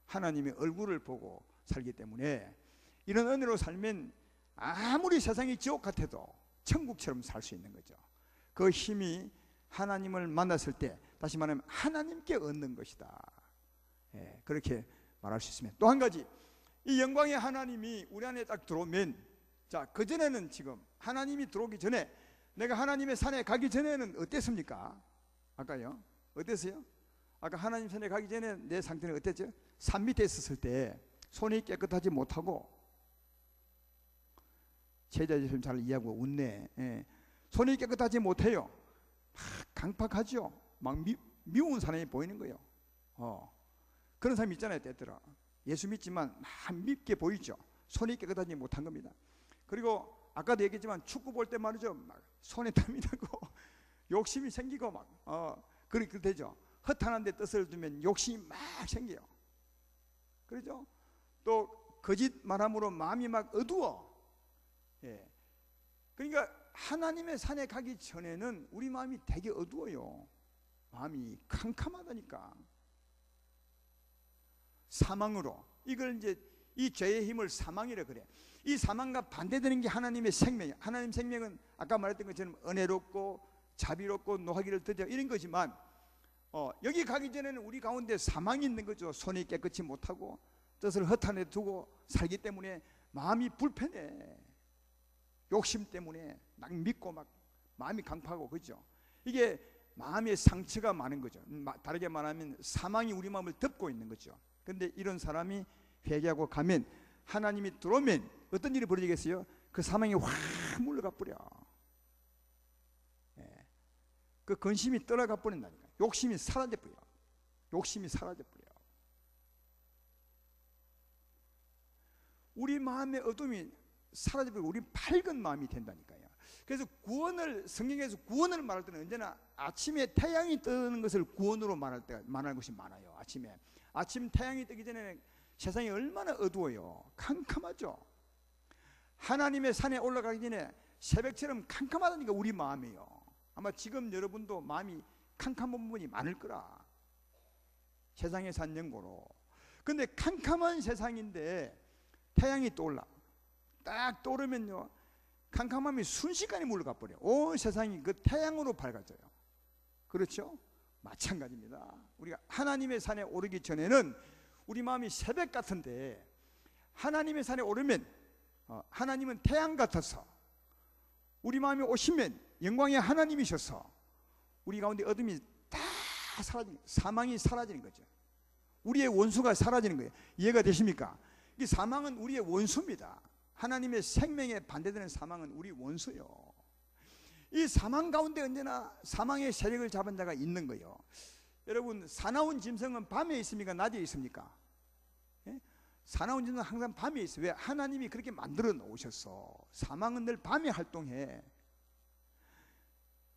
하나님의 얼굴을 보고 살기 때문에 이런 은혜로 살면 아무리 세상이 지옥 같아도 천국처럼 살 수 있는 거죠. 그 힘이 하나님을 만났을 때 다시 말하면 하나님께 얻는 것이다. 그렇게 말할 수 있습니다. 또 한 가지, 이 영광의 하나님이 우리 안에 딱 들어오면, 자, 그전에는 지금 하나님이 들어오기 전에 내가 하나님의 산에 가기 전에는 어땠습니까? 아까요? 어땠어요? 아까 하나님 산에 가기 전에 내 상태는 어땠죠? 산 밑에 있었을 때 손이 깨끗하지 못하고, 제자들이 잘 이해하고 웃네. 손이 깨끗하지 못해요. 막 강팍하죠. 막 미운 사람이 보이는 거예요. 그런 사람이 있잖아요. 때때로 예수 믿지만 막 밉게 보이죠. 손이 깨끗하지 못한 겁니다. 그리고 아까도 얘기했지만 축구 볼 때 말이죠, 막 손에 땀이 나고 욕심이 생기고 막 그렇게 되죠. 허탄한 데 뜻을 두면 욕심이 막 생겨요. 그렇죠? 또 거짓 말함으로 마음이 막 어두워. 그러니까 하나님의 산에 가기 전에는 우리 마음이 되게 어두워요. 마음이 캄캄하다니까. 사망으로, 이걸 이제 이 죄의 힘을 사망이라 그래. 이 사망과 반대되는 게 하나님의 생명이에요. 하나님 생명은 아까 말했던 것처럼 은혜롭고 자비롭고 노하기를 드려 이런 거지만 여기 가기 전에는 우리 가운데 사망이 있는 거죠. 손이 깨끗이 못하고 뜻을 허탄에 두고 살기 때문에 마음이 불편해. 욕심 때문에 막 믿고 막 마음이 강팍하고, 그죠? 이게 마음의 상처가 많은 거죠. 다르게 말하면 사망이 우리 마음을 덮고 있는 거죠. 근데 이런 사람이 회개하고 가면, 하나님이 들어오면 어떤 일이 벌어지겠어요? 그 사망이 확 물러가 버려. 그 근심이 떠나가 버린다니까. 욕심이 사라져 버려. 욕심이 사라져 버려. 우리 마음의 어둠이 사라져버리고 우리 밝은 마음이 된다니까요. 그래서 구원을, 성경에서 구원을 말할 때는 언제나 아침에 태양이 뜨는 것을 구원으로 말할 것이 많아요. 아침 태양이 뜨기 전에는 세상이 얼마나 어두워요. 캄캄하죠. 하나님의 산에 올라가기 전에 새벽처럼 캄캄하다니까 우리 마음이요. 아마 지금 여러분도 마음이 캄캄한 부분이 많을 거라. 세상에 산 연고로. 근데 캄캄한 세상인데 태양이 떠올라. 딱 떠오르면요, 캄캄함이 순식간에 물러가 버려. 온 세상이 그 태양으로 밝아져요. 그렇죠? 마찬가지입니다. 우리가 하나님의 산에 오르기 전에는 우리 마음이 새벽 같은데, 하나님의 산에 오르면 하나님은 태양 같아서 우리 마음에 오시면 영광의 하나님이셔서 우리 가운데 어둠이 다 사라지는, 사망이 사라지는 거죠. 우리의 원수가 사라지는 거예요. 이해가 되십니까? 이 사망은 우리의 원수입니다. 하나님의 생명에 반대되는 사망은 우리 원수요. 이 사망 가운데 언제나 사망의 세력을 잡은 자가 있는 거예요. 여러분, 사나운 짐승은 밤에 있습니까? 낮에 있습니까? 사나운 짐승은 항상 밤에 있어요. 왜? 하나님이 그렇게 만들어 놓으셨어. 사망은 늘 밤에 활동해.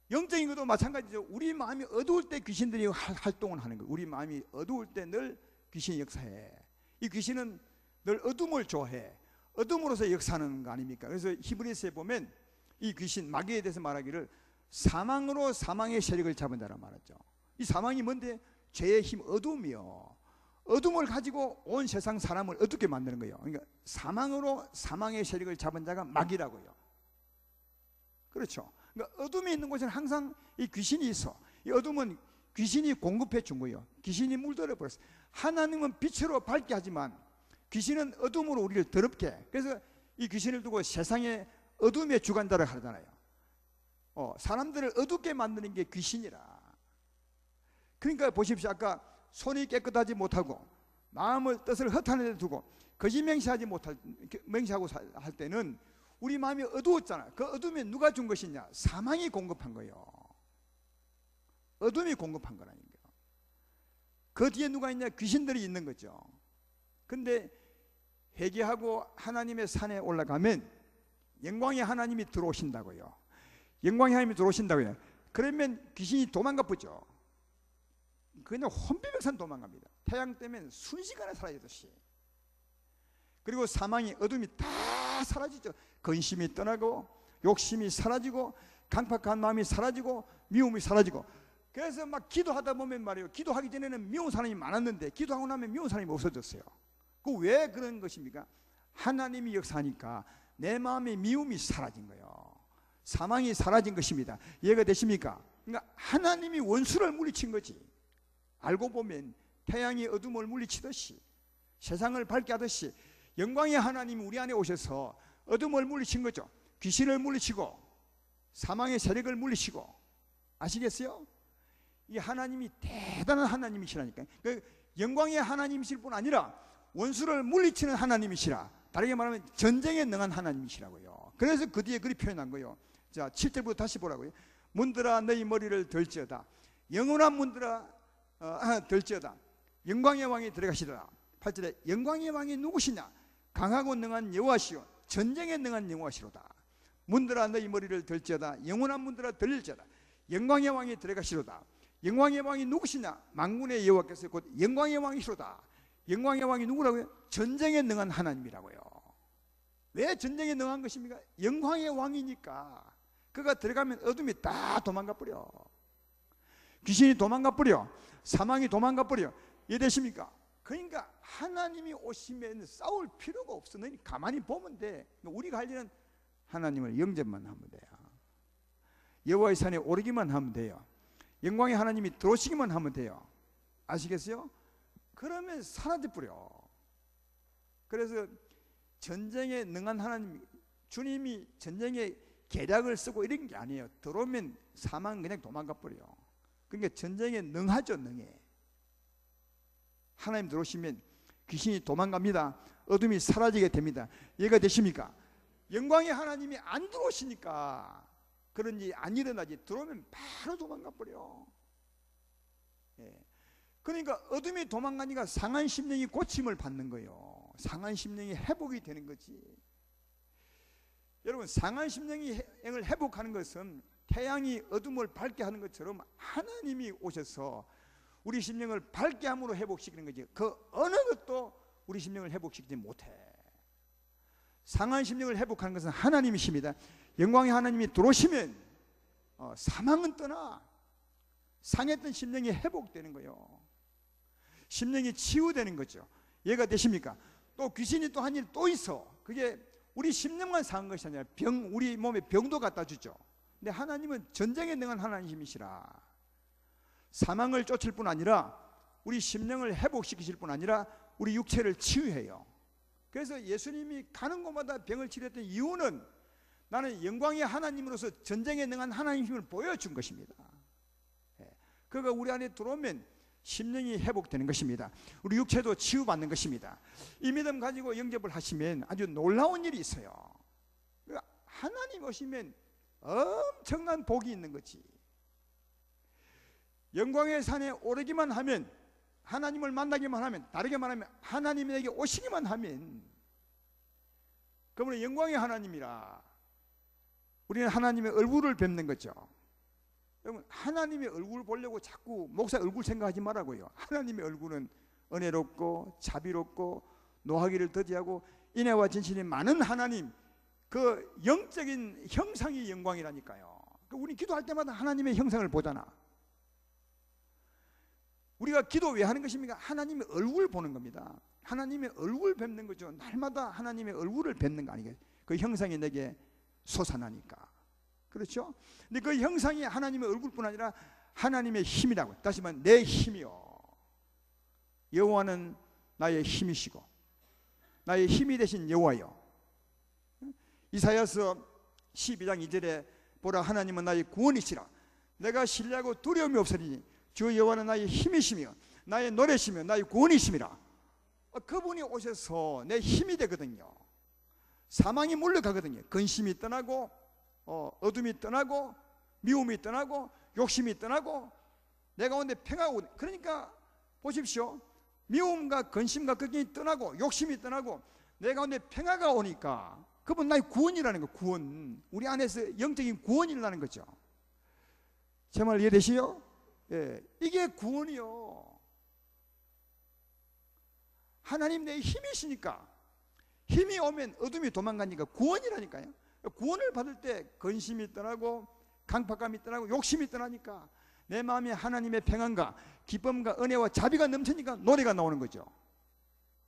영적인 것도 마찬가지죠. 우리 마음이 어두울 때 귀신들이 활동을 하는 거예요. 우리 마음이 어두울 때 늘 귀신이 역사해. 이 귀신은 늘 어둠을 좋아해. 어둠으로서 역사하는 거 아닙니까? 그래서 히브리서에 보면 이 귀신, 마귀에 대해서 말하기를 사망으로 사망의 세력을 잡은 자라 말하죠. 이 사망이 뭔데? 죄의 힘, 어둠이요. 어둠을 가지고 온 세상 사람을 어둡게 만드는 거예요. 그러니까 사망으로 사망의 세력을 잡은 자가 마귀라고요. 그렇죠? 그러니까 어둠이 있는 곳에는 항상 이 귀신이 있어. 이 어둠은 귀신이 공급해 준 거예요. 귀신이 물들어 버렸어. 하나님은 빛으로 밝게 하지만 귀신은 어둠으로 우리를 더럽게. 그래서 이 귀신을 두고 세상의 어둠의 주관자를 하잖아요. 사람들을 어둡게 만드는 게 귀신이라. 그러니까 보십시오. 아까 손이 깨끗하지 못하고 마음을 뜻을 허탄한 데 두고 거짓 맹세하고 할 때는 우리 마음이 어두웠잖아요. 그 어둠에 누가 준 것이냐? 사망이 공급한 거예요. 어둠이 공급한 거라는 거예요. 그 뒤에 누가 있냐? 귀신들이 있는 거죠. 근데 회개하고 하나님의 산에 올라가면 영광의 하나님이 들어오신다고요. 영광의 하나님이 들어오신다고요. 그러면 귀신이 도망가 보죠. 그냥 혼비백산 도망갑니다. 태양 때문에 순식간에 사라지듯이. 그리고 사망이, 어둠이 다 사라지죠. 근심이 떠나고 욕심이 사라지고 강팍한 마음이 사라지고 미움이 사라지고 그래서 막 기도하다 보면 말이에요, 기도하기 전에는 미운 사람이 많았는데 기도하고 나면 미운 사람이 없어졌어요. 그 왜 그런 것입니까? 하나님이 역사하니까 내 마음의 미움이 사라진 거예요. 사망이 사라진 것입니다. 이해가 되십니까? 그러니까 하나님이 원수를 물리친 거지. 알고 보면 태양이 어둠을 물리치듯이, 세상을 밝게 하듯이 영광의 하나님이 우리 안에 오셔서 어둠을 물리친 거죠. 귀신을 물리치고 사망의 세력을 물리치고. 아시겠어요? 이 하나님이 대단한 하나님이시라니까요. 그 영광의 하나님이실 뿐 아니라 원수를 물리치는 하나님이시라. 다르게 말하면 전쟁에 능한 하나님이시라고요. 그래서 그 뒤에 그리 표현한 거예요. 자, 7절부터 다시 보라고요. 문들아 너희 머리를 들지어다. 영원한 문들아 들지어다. 영광의 왕이 들어가시더라. 8절에 영광의 왕이 누구시냐? 강하고 능한 여호와시요 전쟁에 능한 여호와시로다. 문들아 너희 머리를 들지어다. 영원한 문들아 들릴지어다. 영광의 왕이 들어가시로다. 영광의 왕이 누구시냐? 만군의 여호와께서 곧 영광의 왕이시로다. 영광의 왕이 누구라고요? 전쟁에 능한 하나님이라고요. 왜 전쟁에 능한 것입니까? 영광의 왕이니까. 그가 들어가면 어둠이 다 도망가 버려. 귀신이 도망가 버려. 사망이 도망가 버려. 이해되십니까? 그러니까 하나님이 오시면 싸울 필요가 없어. 너희 가만히 보면 돼. 우리가 할 일은 하나님을 영접만 하면 돼요. 여호와의 산에 오르기만 하면 돼요. 영광의 하나님이 들어오시기만 하면 돼요. 아시겠어요? 그러면 사라져 버려. 그래서 전쟁에 능한 하나님, 주님이 전쟁에 계략을 쓰고 이런 게 아니에요. 들어오면 사망 그냥 도망가 버려. 그러니까 전쟁에 능하죠. 능해. 하나님 들어오시면 귀신이 도망갑니다. 어둠이 사라지게 됩니다. 이해가 되십니까? 영광의 하나님이 안 들어오시니까 그런 일이 안 일어나지. 들어오면 바로 도망가 버려. 예. 그러니까 어둠이 도망가니까 상한 심령이 고침을 받는 거예요. 상한 심령이 회복이 되는 거지. 여러분, 상한 심령이 회복하는 것은 태양이 어둠을 밝게 하는 것처럼 하나님이 오셔서 우리 심령을 밝게 함으로 회복시키는 거지. 그 어느 것도 우리 심령을 회복시키지 못해. 상한 심령을 회복하는 것은 하나님이십니다. 영광의 하나님이 들어오시면 사망은 떠나 상했던 심령이 회복되는 거예요. 심령이 치유되는 거죠. 이해가 되십니까? 또 귀신이 또 한 일 또 있어. 그게 우리 심령만 상한 것이 아니라 우리 몸에 병도 갖다 주죠. 근데 하나님은 전쟁에 능한 하나님이시라. 사망을 쫓을 뿐 아니라 우리 심령을 회복시키실 뿐 아니라 우리 육체를 치유해요. 그래서 예수님이 가는 곳마다 병을 치료했던 이유는 나는 영광의 하나님으로서 전쟁에 능한 하나님의 힘을 보여준 것입니다. 그가 우리 안에 들어오면 심령이 회복되는 것입니다. 우리 육체도 치유받는 것입니다. 이 믿음 가지고 영접을 하시면 아주 놀라운 일이 있어요. 하나님 오시면 엄청난 복이 있는 거지. 영광의 산에 오르기만 하면, 하나님을 만나기만 하면, 다르게 말하면 하나님에게 오시기만 하면, 그러면 영광의 하나님이라 우리는 하나님의 얼굴을 뵙는 거죠. 여러분, 하나님의 얼굴을 보려고 자꾸 목사 얼굴 생각하지 말라고요. 하나님의 얼굴은 은혜롭고 자비롭고 노하기를 더디하고 인애와 진실이 많은 하나님, 그 영적인 형상이 영광이라니까요. 우리 기도할 때마다 하나님의 형상을 보잖아. 우리가 기도 왜 하는 것입니까? 하나님의 얼굴 보는 겁니다. 하나님의 얼굴 뵙는 거죠. 날마다 하나님의 얼굴을 뵙는 거 아니겠어요? 그 형상이 내게 솟아나니까. 그렇죠? 근데 그 형상이 하나님의 얼굴뿐 아니라 하나님의 힘이라고. 다시 말하면 내 힘이요. 여호와는 나의 힘이시고 나의 힘이 되신 여호와요. 이사야서 12장 2절에 보라, 하나님은 나의 구원이시라. 내가 신뢰하고 두려움이 없으리니 주 여호와는 나의 힘이시며 나의 노래시며 나의 구원이시미라. 그분이 오셔서 내 힘이 되거든요. 사망이 물러가거든요. 근심이 떠나고 어둠이 떠나고 미움이 떠나고 욕심이 떠나고 내 가운데 평화가 오고. 그러니까 보십시오. 미움과 근심과 걱정이 떠나고 욕심이 떠나고 내 가운데 평화가 오니까 그분 나의 구원이라는 거. 구원. 우리 안에서 영적인 구원이 일어나는 거죠. 제 말 이해되시요? 예, 이게 구원이요. 하나님 내 힘이시니까. 힘이 오면 어둠이 도망가니까 구원이라니까요. 구원을 받을 때 근심이 떠나고 강팍감이 떠나고 욕심이 떠나니까 내 마음에 하나님의 평안과 기쁨과 은혜와 자비가 넘치니까 노래가 나오는 거죠.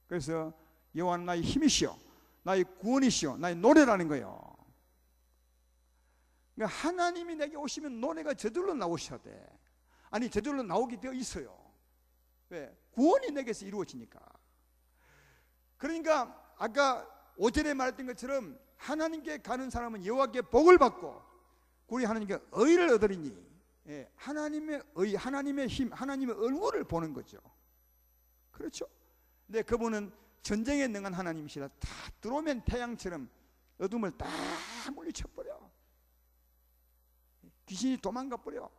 그래서 여호와는 나의 힘이시오, 나의 구원이시오, 나의 노래라는 거예요. 그러니까 하나님이 내게 오시면 노래가 저절로 나오셔야 돼. 아니, 저절로 나오게 되어 있어요. 왜? 구원이 내게서 이루어지니까. 그러니까 아까 5절에 말했던 것처럼 하나님께 가는 사람은 여호와께 복을 받고 우리 하나님께 의를 얻으리니, 하나님의 의, 하나님의 힘, 하나님의 얼굴을 보는 거죠. 그렇죠? 근데 그분은 전쟁에 능한 하나님이시라. 다 들어오면 태양처럼 어둠을 다 물리쳐버려. 귀신이 도망가 버려.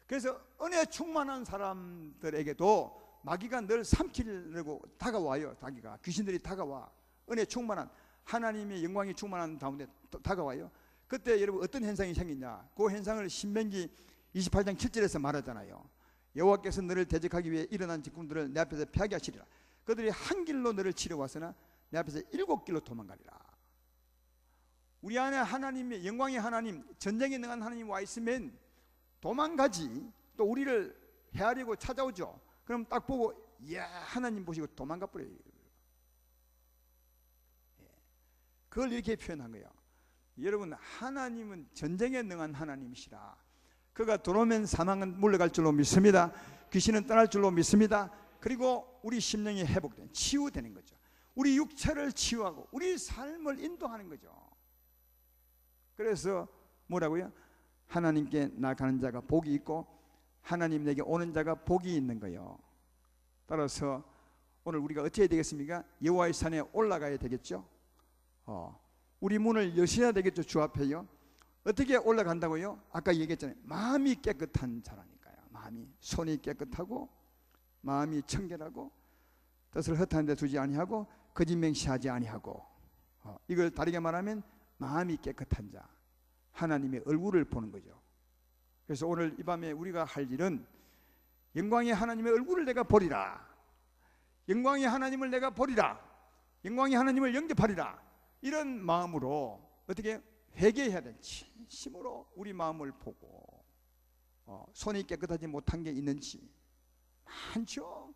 그래서 은혜 충만한 사람들에게도 마귀가 늘 삼키려고 다가와요. 자기가 귀신들이 다가와. 은혜 충만한 하나님의 영광이 충만한 가운데 다가와요. 그때 여러분 어떤 현상이 생기냐? 그 현상을 신명기 28장 7절에서 말하잖아요. 여호와께서 너를 대적하기 위해 일어난 적군들을 내 앞에서 피하게 하시리라. 그들이 한 길로 너를 치러와서나 내 앞에서 7길로 도망가리라. 우리 안에 하나님의 영광의 하나님, 전쟁에 능한 하나님 와 있으면 도망가지. 또 우리를 헤아리고 찾아오죠. 그럼 딱 보고 이야 하나님 보시고 도망가 버려요. 그걸 이렇게 표현한 거예요. 여러분, 하나님은 전쟁에 능한 하나님이시라. 그가 들어오면 사망은 물러갈 줄로 믿습니다. 귀신은 떠날 줄로 믿습니다. 그리고 우리 심령이 회복되는, 치유되는 거죠. 우리 육체를 치유하고 우리 삶을 인도하는 거죠. 그래서 뭐라고요? 하나님께 나가는 자가 복이 있고 하나님 내게 오는 자가 복이 있는 거예요. 따라서 오늘 우리가 어떻게 해야 되겠습니까? 여호와의 산에 올라가야 되겠죠. 우리 문을 여셔야 되겠죠. 주 앞에요. 어떻게 올라간다고요? 아까 얘기했잖아요. 마음이 깨끗한 자라니까요. 마음이, 손이 깨끗하고 마음이 청결하고 뜻을 허탄 데 두지 아니하고 거짓 맹세하지 아니하고, 이걸 다르게 말하면 마음이 깨끗한 자, 하나님의 얼굴을 보는 거죠. 그래서 오늘 이 밤에 우리가 할 일은 영광의 하나님의 얼굴을 내가 보리라, 영광의 하나님을 내가 보리라, 영광의 하나님을 영접하리라, 이런 마음으로 어떻게 회개해야 돼. 진심으로 우리 마음을 보고 손이 깨끗하지 못한 게 있는지 많죠.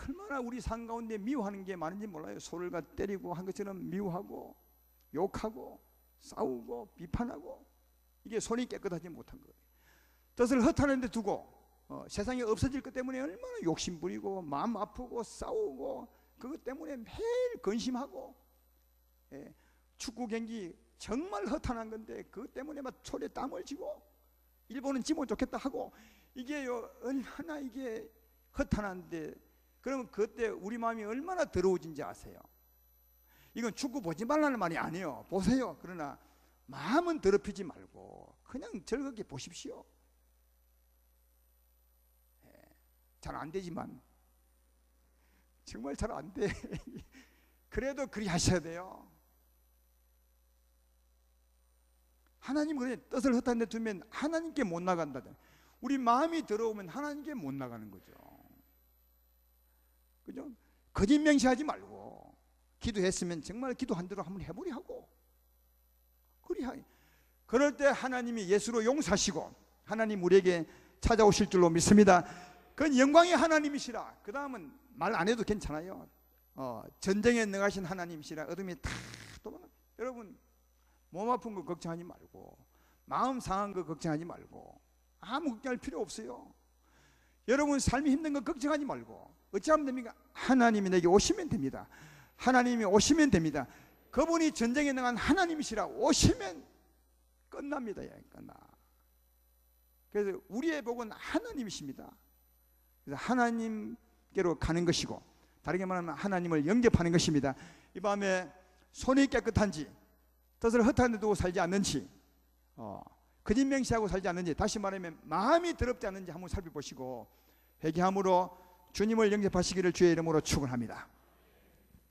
얼마나 우리 삶 가운데 미워하는 게 많은지 몰라요. 소를 때리고 한 것처럼 미워하고 욕하고 싸우고 비판하고, 이게 손이 깨끗하지 못한 거예요. 뜻을 허탄한 데 두고 세상에 없어질 것 때문에 얼마나 욕심 부리고 마음 아프고 싸우고, 그것 때문에 매일 근심하고, 축구 경기 정말 허탄한 건데 그것 때문에 막 손에 땀을 쥐고 일본은 지면 좋겠다 하고, 이게요 얼마나 이게 허탄한데, 그러면 그때 우리 마음이 얼마나 더러워진지 아세요? 이건 축구 보지 말라는 말이 아니에요. 보세요. 그러나 마음은 더럽히지 말고 그냥 즐겁게 보십시오. 잘 안 되지만, 정말 잘 안 돼. 그래도 그리 하셔야 돼요. 하나님 그래 뜻을 허탄 데 두면 하나님께 못 나간다. 우리 마음이 더러우면 하나님께 못 나가는 거죠. 그죠? 거짓 맹세하지 말고 기도했으면 정말 기도한 대로 한번 해보리 하고, 그럴 때 하나님이 예수로 용서하시고 하나님 우리에게 찾아오실 줄로 믿습니다. 그건 영광의 하나님이시라. 그 다음은 말 안 해도 괜찮아요. 전쟁에 능하신 하나님이시라. 어둠이 다 도망가. 여러분, 몸 아픈 거 걱정하지 말고, 마음 상한 거 걱정하지 말고, 아무 걱정할 필요 없어요. 여러분 삶이 힘든 거 걱정하지 말고 어찌하면 됩니까? 하나님이 내게 오시면 됩니다. 하나님이 오시면 됩니다. 그분이 전쟁에 능한 하나님이시라. 오시면 끝납니다. 끝나. 그래서 우리의 복은 하나님이십니다. 그래서 하나님께로 가는 것이고, 다르게 말하면 하나님을 영접하는 것입니다. 이 밤에 손이 깨끗한지, 뜻을 허탄 데 두고 살지 않는지, 거짓 맹세하고 살지 않는지, 다시 말하면 마음이 더럽지 않는지 한번 살펴보시고 회개함으로 주님을 영접하시기를 주의 이름으로 축원합니다.